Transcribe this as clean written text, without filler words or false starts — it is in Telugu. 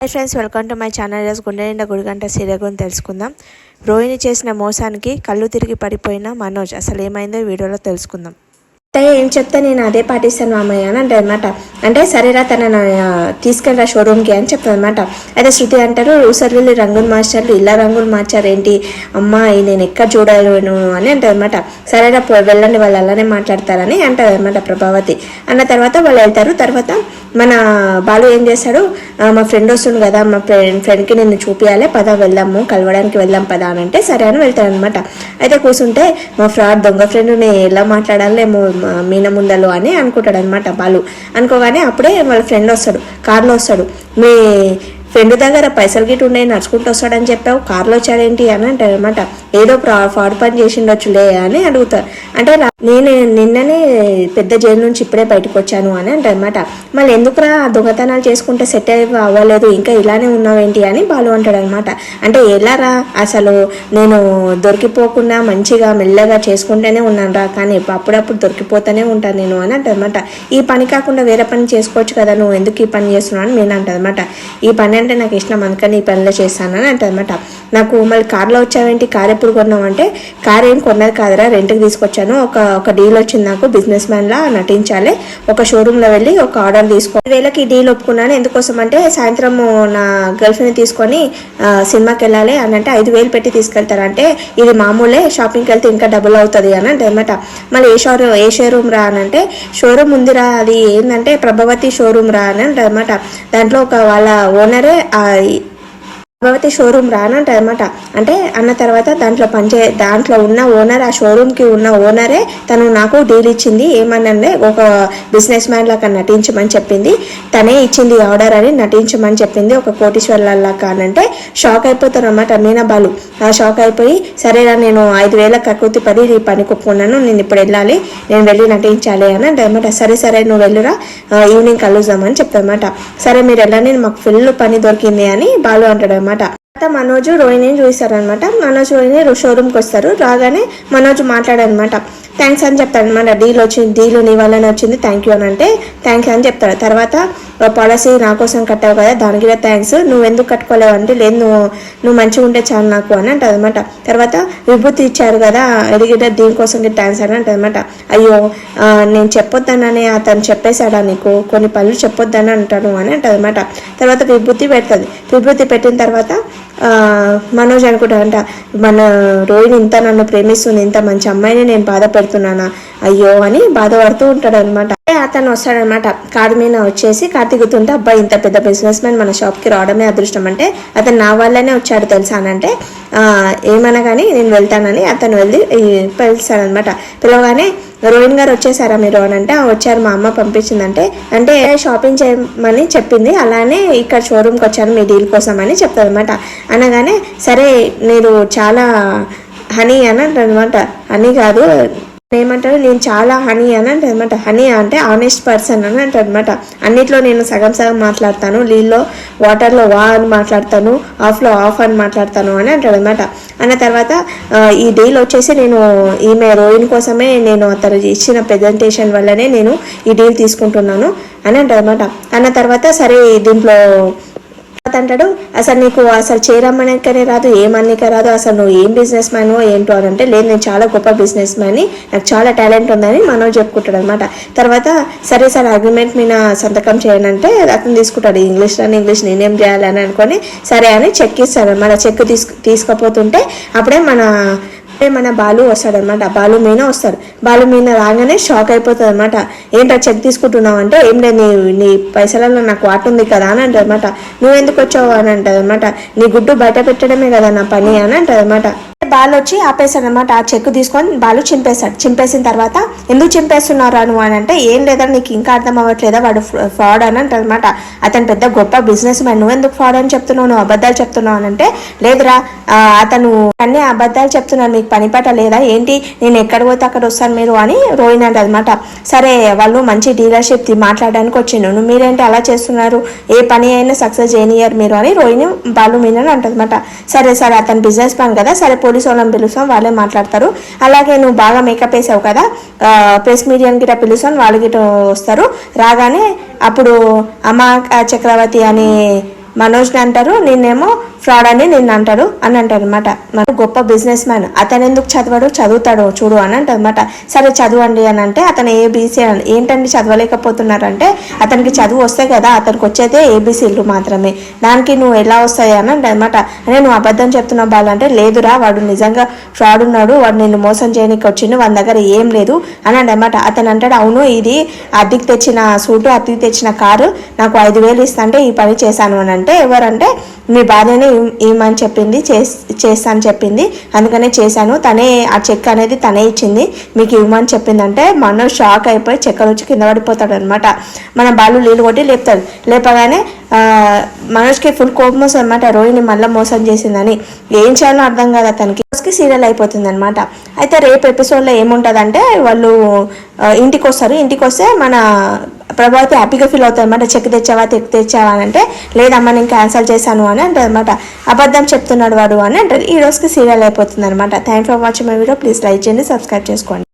Hi friends, welcome to my channel. ఈరోజు గుండె నిండా గుడిగంట సీరియల్ గురించి తెలుసుకుందాం. రోహిణి చేసిన మోసానికి కళ్ళు తిరిగి పడిపోయిన మనోజ్ అసలు ఏమైందో ఈ వీడియోలో తెలుసుకుందాం. ఏం చెప్తే నేను అదే పాటిస్తాను మామయ్య అని అంటే అనమాట. అంటే సరేరా తన తీసుకెళ్ళరా షోరూమ్కి అని చెప్తాను అనమాట. అయితే శృతి అంటారు, సర్వీలు రంగులు మార్చారు, ఇలా రంగులు మార్చారు ఏంటి అమ్మా, నేను ఎక్కడ చూడలేను అని అంటారు అనమాట. సరేరా వెళ్ళండి, వాళ్ళు అలానే మాట్లాడతారని అంటారు అనమాట ప్రభావతి. అన్న తర్వాత వాళ్ళు వెళ్తారు. తర్వాత మన బాలు ఏం చేస్తాడు, మా ఫ్రెండ్ వస్తుంది కదా, మా ఫ్రెండ్కి నిన్ను చూపించాలి, పద వెళ్దాము, కలవడానికి వెళ్దాం పదా అని అంటే సరే అని వెళ్తాడు అనమాట. అయితే కూర్చుంటే మా ఫ్రాడ్ దొంగ ఫ్రెండ్ని ఎలా మాట్లాడాలేమో మీన ముందలో అని అనుకుంటాడు అనమాట బాలు. అనుకోగానే అప్పుడే వాళ్ళ ఫ్రెండ్ వస్తాడు, కార్లో వస్తాడు. మీ ఫ్రెండ్ దగ్గర పైసలు గిట్టు ఉన్నాయి, నడుచుకుంటూ వస్తాడని చెప్పావు, కార్లో వచ్చాడేంటి అని అంటారు అనమాట. ఏదో ఫ్రాడ్ పని చేసిండొచ్చులే అని అడుగుతారు. అంటే నేను నిన్ననే పెద్ద జైలు నుంచి ఇప్పుడే బయటకు వచ్చాను అని అంటారు అనమాట. మళ్ళీ ఎందుకురా దొంగతనాలు చేసుకుంటే సెట్ అవ్వలేదు, ఇంకా ఇలానే ఉన్నావేంటి అని బాలు అంటాడు అనమాట. అంటే ఎలారా, అసలు నేను దొరికిపోకుండా మంచిగా మెల్లగా చేసుకుంటూనే ఉన్నాను రా, కానీ అప్పుడప్పుడు దొరికిపోతూనే ఉంటాను నేను అని అంటారు అనమాట. ఈ పని కాకుండా వేరే పని చేసుకోవచ్చు కదా, నువ్వు ఎందుకు ఈ పని చేస్తున్నావు అని నేను అంటారు అనమాట. ఈ పని అంటే నాకు ఇష్టం, అందుకని ఈ పనిలో చేస్తానని అంటారు అనమాట. నాకు మళ్ళీ కార్లో వచ్చావేంటి, కార్ ఎప్పుడు కొన్నావు అంటే కార్ ఏం కొన్నది కాదురా, రెంట్కి తీసుకొచ్చాను, ఒక డీల్ వచ్చింది, నాకు బిజినెస్ మ్యాన్ లా నటించాలి, ఒక షోరూంలో వెళ్ళి ఒక ఆర్డర్ తీసుకో, వేళకి ఈ డీల్ ఒప్పుకున్నాను. ఎందుకోసం అంటే సాయంత్రం నా గర్ల్ ఫ్రెండ్ తీసుకొని సినిమాకి వెళ్ళాలి అని అంటే 5,000 పెట్టి తీసుకెళ్తారంటే ఇది మామూలే, షాపింగ్కి వెళ్తే ఇంకా డబుల్ అవుతుంది అని అంటే అనమాట. మళ్ళీ ఏ షోరూమ్ రా అని అంటే షోరూమ్ ఉందిరా, అది ఏంటంటే ప్రభావతి షోరూమ్ రా అని అంటే అనమాట. దాంట్లో ఒక వాళ్ళ ఓనరే ప్రభావతి షోరూమ్ రానంట అనమాట. అంటే అన్న తర్వాత దాంట్లో ఉన్న ఓనర్, ఆ షోరూమ్కి ఉన్న ఓనరే తను నాకు డీల్ ఇచ్చింది, ఏమనంటే ఒక బిజినెస్ మ్యాన్ లాగా నటించమని చెప్పింది, తనే ఇచ్చింది ఆర్డర్ అని నటించమని చెప్పింది, ఒక కోటీశ్వర్లాగా అంటే షాక్ అయిపోతారు అనమాట మీనాబాలు. ఆ షాక్ అయిపోయి సరేరా నేను 5,000 కక్కుర్తి పడి ఈ పని కొప్పుకున్నాను, నేను ఇప్పుడు వెళ్ళాలి, నేను వెళ్ళి నటించాలి అని అంటే అనమాట. సరే నువ్వు వెళ్ళురా, ఈవినింగ్ కలుద్దామని చెప్తానమాట. సరే మీరు వెళ్ళని, మాకు ఫుల్ పని దొరికింది అని బాలు అంటాడు అనమాట. మనోజు రోహిణిని చూస్తారనమాట. మనోజ్ రోహిణి షోరూమ్కి వస్తారు. రాగానే మనోజ్ మాట్లాడనమాట, థ్యాంక్స్ అని చెప్తాడు అనమాట. డీల్ నీ వల్లనే వచ్చింది, థ్యాంక్ యూ అని అంటే థ్యాంక్స్ అని చెప్తాడు. తర్వాత పాలసీ నా కోసం కట్టావు కదా, దానికి కూడా థ్యాంక్స్, నువ్వు ఎందుకు కట్టుకోలేవు అంటే లేదు, నువ్వు మంచిగా ఉంటే చాలు నాకు అని అంటది అనమాట. తర్వాత విభూతి ఇచ్చారు కదా, ఎదిగిట దీనికోసం థ్యాంక్స్ అని అంటది అనమాట. అయ్యో నేను చెప్పొద్దానని అతను చెప్పేశాడా నీకు, కొన్ని పనులు చెప్పొద్దని అంటాను అని అంటది అనమాట. తర్వాత విభూతి పెడుతుంది. విభూతి పెట్టిన తర్వాత మనోజ్ అనుకుంటాడంట, మన రోహిణి ఇంత నన్ను ప్రేమిస్తుంది, ఇంత మంచి అమ్మాయిని నేను బాధ పెడుతున్నానా అయ్యో అని బాధపడుతూ ఉంటాడు అనమాట. అతను వస్తాడనమాట, కారు మీద వచ్చేసి కారు దిగుతుంటే, అబ్బాయి ఇంత పెద్ద బిజినెస్ మ్యాన్ మన షాప్కి రావడమే అదృష్టం, అంటే అతను నా వల్లనే వచ్చాడు తెలుసా అని అంటే ఏమన్నా కానీ నేను వెళ్తానని అతను వెళ్ళి పిలుస్తాడనమాట. పిలవగానే రోహిణి గారు వచ్చేసారా మీరు అని అంటే వచ్చారు, మా అమ్మ పంపించిందంటే అంటే షాపింగ్ చేయమని చెప్పింది, అలానే ఇక్కడ షోరూమ్కి వచ్చాను మీ డీల్ కోసం అని చెప్తారు అనమాట. అనగానే సరే మీరు చాలా హనీ అని అంటారు అనమాట. హనీ కాదు ఏమంటారు, నేను చాలా హనీ అని అంటే అనమాట. హనీ అంటే ఆనెస్ట్ పర్సన్ అని అంటారు అనమాట. అన్నిట్లో నేను సగం మాట్లాడతాను, నీళ్ళలో వాటర్లో వా అని మాట్లాడతాను, ఆఫ్లో ఆఫ్ అని మాట్లాడతాను అని అంటాడు అనమాట. అన్న తర్వాత ఈ డీల్ వచ్చేసి నేను ఈమె రోహిణి కోసమే, నేను అతను ఇచ్చిన ప్రెజెంటేషన్ వల్లనే నేను ఈ డీల్ తీసుకుంటున్నాను అని అంటాడు అనమాట. అన్న తర్వాత సరే దీంట్లో అంటాడు, అసలు నీకు అసలు చేరమ్మనికనే రాదు, ఏమన్నీకే రాదు, అసలు నువ్వు ఏం బిజినెస్ మ్యాన్ ఏంటో అని అంటే లేదు, నేను చాలా గొప్ప బిజినెస్ మ్యాన్ని, నాకు చాలా టాలెంట్ ఉందని మనోజ్ చెప్పుకుంటాడు అనమాట. తర్వాత సరే అగ్రిమెంట్ మీద సంతకం చేయనంటే అతను తీసుకుంటాడు, ఇంగ్లీష్ నేనేం చేయాలని అనుకొని సరే అని చెక్ ఇస్తాడు అనమాట. చెక్ తీసుకపోతుంటే అప్పుడే మన బాలు వస్తాడనమాట. బాలు మీనా వస్తాడు. బాలు మీనా రాగానే షాక్ అయిపోతుంది అనమాట. ఏంటో చెక్ తీసుకుంటున్నావు అంటే ఏం లేదు, నీ పైసలలో నాకు వాట ఉంది కదా అని అంటారు అనమాట. నువ్వెందుకు వచ్చావు అని అంటది అనమాట. నీ గుడ్డు బయట పెట్టడమే కదా నా పని అని అంటది అనమాట. బాలు వచ్చి ఆపేశాడు అనమాట. ఆ చెక్ తీసుకొని బాలు చింపేశాడు. చింపేసిన తర్వాత ఎందుకు చింపేస్తున్నారా నువ్వు అని అంటే ఏం లేదా, నీకు ఇంకా అర్థం అవ్వట్లేదా, వాడు ఫ్రాడ్ అని అంటారు అనమాట. అతను పెద్ద గొప్ప బిజినెస్ మ్యాన్, నువ్వెందుకు ఫ్రాడ్ అని చెప్తున్నావు, నువ్వు అబద్ధాలు చెప్తున్నావు అని అంటే లేదురా, అతను అన్ని అబద్ధాలు చెప్తున్నాను, మీకు పని పాట లేదా ఏంటి, నేను ఎక్కడ పోతే అక్కడ వస్తాను మీరు అని రోహిణి అంట అనమాట. సరే వాళ్ళు మంచి డీలర్షిప్ మాట్లాడడానికి వచ్చిండు, మీరేంటి అలా చేస్తున్నారు, ఏ పని అయినా సక్సెస్ చేయనియరు మీరు అని రోహిణి బాలు మీన అంటదన్నమాట. సరే అతను బిజినెస్ మ్యాన్ కదా, సరే పోలీసు వాళ్ళని పిలుస్తాం, వాళ్ళే మాట్లాడతారు, అలాగే నువ్వు బాగా మేకప్ వేసావు కదా, ప్రెస్ మీడియాని గిట్ట పిలుస్తాం, వాళ్ళు గిట్ట వస్తారు, రాగానే అప్పుడు అమ్మ చక్రవర్తి అని మనోజ్ని అంటారు, నిన్నేమో ఫ్రాడ్ అని నిన్ను అంటారు అని అంటారు అనమాట. మన గొప్ప బిజినెస్ మ్యాన్, అతను ఎందుకు చదవడు, చదువుతాడు చూడు అని అంటారు అనమాట. సరే చదవండి అని అంటే అతను ఏబీసీ ఏంటండి చదవలేకపోతున్నారంటే, అతనికి చదువు వస్తే కదా, అతనికి వచ్చేదే ఏబీసీలు మాత్రమే, దానికి నువ్వు ఎలా వస్తాయి అని అంటే అనమాట. అంటే నువ్వు అబద్ధం చెప్తున్నావు బాలు అంటే, లేదురా వాడు నిజంగా ఫ్రాడ్ ఉన్నాడు, వాడు నిన్ను మోసం చేయడానికి వచ్చిండు, వాడి దగ్గర ఏం లేదు అని అనమాట. అతను అంటాడు, అవును ఇది అద్దెకి తెచ్చిన సూటు, అద్దెకి తెచ్చిన కారు, నాకు 5,000 ఇస్తా అంటే ఈ పని చేశాను అని అంటే, ఎవరంటే మీ భార్యనే ఏమని చెప్పింది, చేస్తాను చెప్పింది, అందుకనే చేశాను, తనే ఆ చెక్ అనేది తనే ఇచ్చింది, మీకు ఇవ్వమని చెప్పిందంటే మనోజ్ షాక్ అయిపోయి చెక్కలు వచ్చి కింద పడిపోతాడు అనమాట. మన బాలు నీళ్ళు కొట్టి లేపుతాడు. లేపగానే మనోజ్కి ఫుల్ కోపం వస్తుంది అనమాట, రోహిణి మళ్ళీ మోసం చేసిందని. ఏం చేయాలో అర్థం కాదు అతనికి. సీరియల్ అయిపోతుంది అనమాట. అయితే రేపు ఎపిసోడ్లో ఏముంటుందంటే, వాళ్ళు ఇంటికి వస్తారు. ఇంటికి వస్తే మన ప్రభావతి హ్యాపీగా ఫీల్ అవుతుంది అనమాట. చెక్ తెచ్చావా అని అంటే, లేదమ్మా నేను క్యాన్సిల్ చేశాను అని అంటారు అనమాట. అబద్ధం చెప్తున్నాడు వాడు అని అంటారు. ఈ రోజుకి సీరియల్ అయిపోతుంది అనమాట. Thank for watching my video. Please like చేయండి, సబ్స్క్రైబ్ చేసుకోండి.